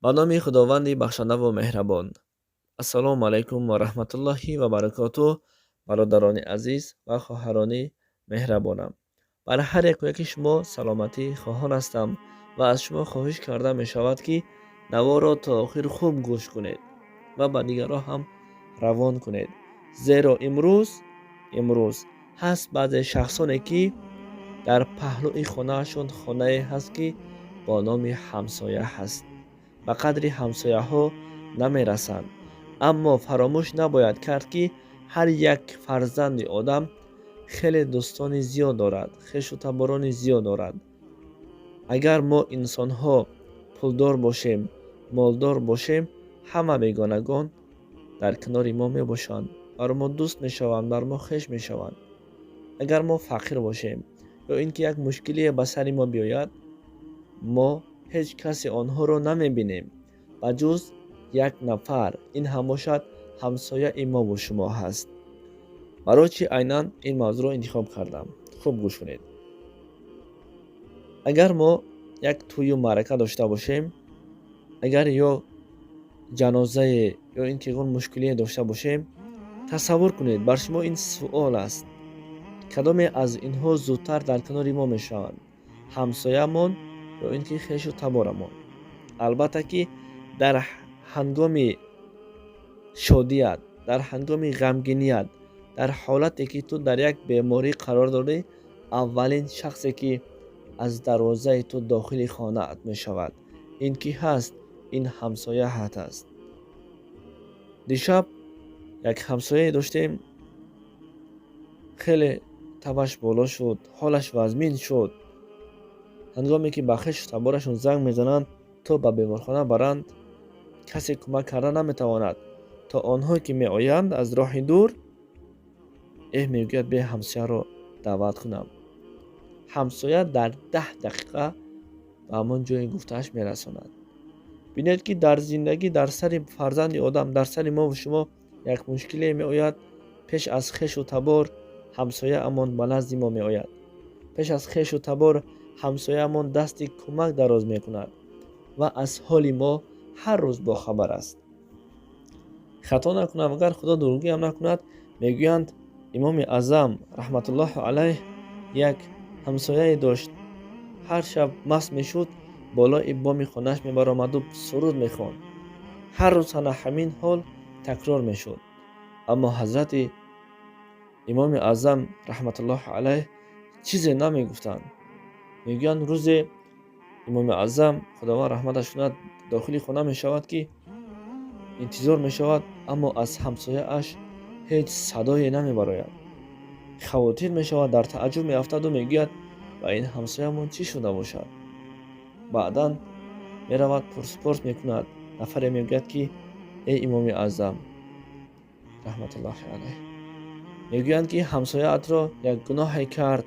ба номи худованди бахшанаву меҳрабон. ассалому алайкум ва раҳматуллоҳи ва баракотуҳ. бародарони азиз ва хоҳарони меҳрабонам, бар ҳар яку яки шумо саломатӣ хоҳон ҳастам ва аз шумо хоҳиш карда мешавад, ки наворо то охир хуб гӯш кунед ва ба дигарро ҳам равон кунед. Зеро имрӯз ҳаст баъзе шахсоне, ки дар паҳлӯи хонаашон хонае ҳаст, ки бо номи ҳамсоя ҳаст. ба қадри ҳамсояҳо намерасанд. Аммо фаромӯш набояд кард, ки ҳар як фарзанди одам хеле дӯстони зиёд дорад, хешу таборони зиёд дорад. Агар мо инсонҳо пулдор бошем, молдор бошем, ҳама бегонагон дар канори мо мебошанд, бар мо дӯст мешаванд, бар мо хеш мешаванд. Агар мо фақир бошем ё ин ки як мушкилие ба сари мо биёяд, мо ҳеҷ каси онҳоро намебинем ба ҷуз як нафар. Ин ҳам бошад ҳамсояи мо бо шумо ҳаст. барои чӣ айнан ин мавзӯъро интихоб кардам? Хуб гӯш кунед. Агар мо як тӯю маърака дошта бошем, агар ё ҷанозае ё ин ки он мушкилие дошта бошем, тасаввур кунед, бар шумо ин суол аст: кадоме аз инҳо зудтар дар канори мо мешаванд? Ҳамсоямон ё ин ки хешу таборамон? Албатта ки дар ҳангоми шодият, дар ҳангоми ғамгиният, дар ҳолате ки ту дар як беморӣ қарор дорӣ, аввалин шахсе ки аз дарвозаи ту дохили хонаат мешавад, ин ки ҳаст? Ин ҳамсояҳат аст. дишаб як ҳамсояе доштем, хеле табаш боло шуд, ҳолаш вазмин шуд. ҳангоме ки ба хешу таборашон занг мезананд то ба беморхона баранд, касе кӯмак карда наметавонад. То онҳое ки меоянд аз роҳи дур, мегӯяд бе ҳамсояро даъват кунам. ҳамсоя дар 10 дақиқа ба ҳамон ҷои гуфтааш мерасонад. бинед, ки дар зиндагӣ, дар сари фарзанди одам, дар сари мо ва шумо як мушкилие меояд, пеш аз хешу табор ҳамсояамон ба назди мо меояд. пеш аз хешу табор ҳамсояамон дасти кӯмак дароз мекунад ва аз ҳоли мо ҳар рӯз бохабар аст. хато накунам, агар худо дурӯғиам накунад, мегӯянд имоми аъзам раҳматуллоҳи алайҳ як ҳамсояе дошт. ҳар шаб маст мешуд, болои боми хонааш мебаромаду суруд мехонд. ҳар рӯз ана ҳамин ҳол такрор мешуд. Аммо ҳазрати имоми аъзам раҳматуллоҳи алайҳ чизе намегуфтанд. мегӯянд рӯзе имоми аъзам худованд раҳматаш кунад дохили хона мешавад, ки интизор мешавад, аммо аз ҳамсояаш ҳеҷ садое намебарояд. хавотир мешавад, дар тааҷҷуб меафтаду мегӯяд ба ин ҳамсоямон чӣ шуда бошад. баъдан меравад пурспурс мекунад. нафаре мегӯяд, ки эй имоми аъзам раҳматуллоҳи алайҳ, мегӯянд, ки ҳамсояатро як гуноҳе кард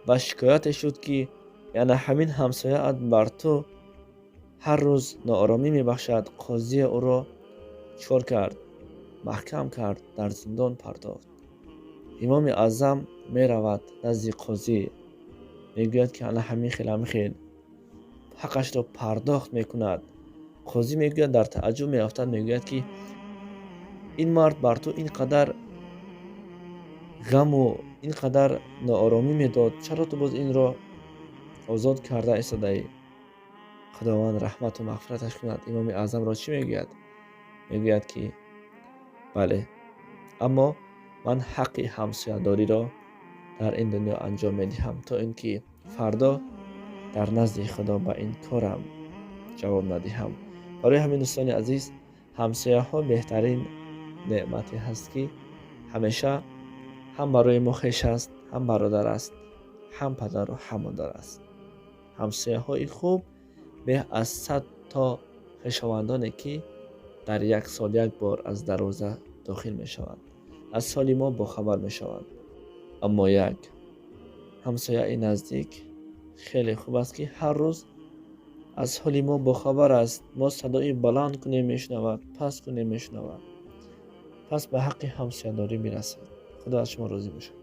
ва шикояте шуд, ки яъне ҳамин ҳамсояат бар ту ҳар рӯз нооромӣ мебахшад. қозие ӯро чикор кард? маҳкам кард, дар зиндон партофт. имоми аъзам меравад назди қозӣ, мегӯяд, ки ана ҳамин хел ҳаққашро пардохт мекунад. қозӣ мегӯяд, дар тааҷҷуб меафтад, мегӯяд, ки ин мард бар ту ин қадар ғаму ин қадар нооромӣ медод, чаро ту боз инро озод карда истодаӣ? худованд раҳмату мағфираташ кунад. имоми аъзамро чӣ мегӯяд? мегӯяд, ки бале, аммо ман ҳаққи ҳамсоядориро дар ин дунё анҷом медиҳам, то ин ки фардо дар назди худо ба ин корам ҷавоб надиҳам. барои ҳамин дӯстони азиз, ҳамсояҳо беҳтарин неъмате ҳаст, ки ҳамеша ҳам барои мо хеш аст, ҳам бародар аст, ҳам падару ҳам модар аст. ҳамсояҳои хуб беҳ аз 100 то хешовандоне, ки дар як сол як бор аз дарвоза дохил мешаванд, аз ҳоли мо бохабар мешаванд. аммо як ҳамсояи наздик хеле хуб аст, ки ҳар рӯз аз ҳоли мо бохабар аст. мо садои баланд кунем мешунавад, паст кунем мешунавад. пас ба ҳаққи ҳамсоядорӣ мерасед. худо аз шумо розӣ бошад.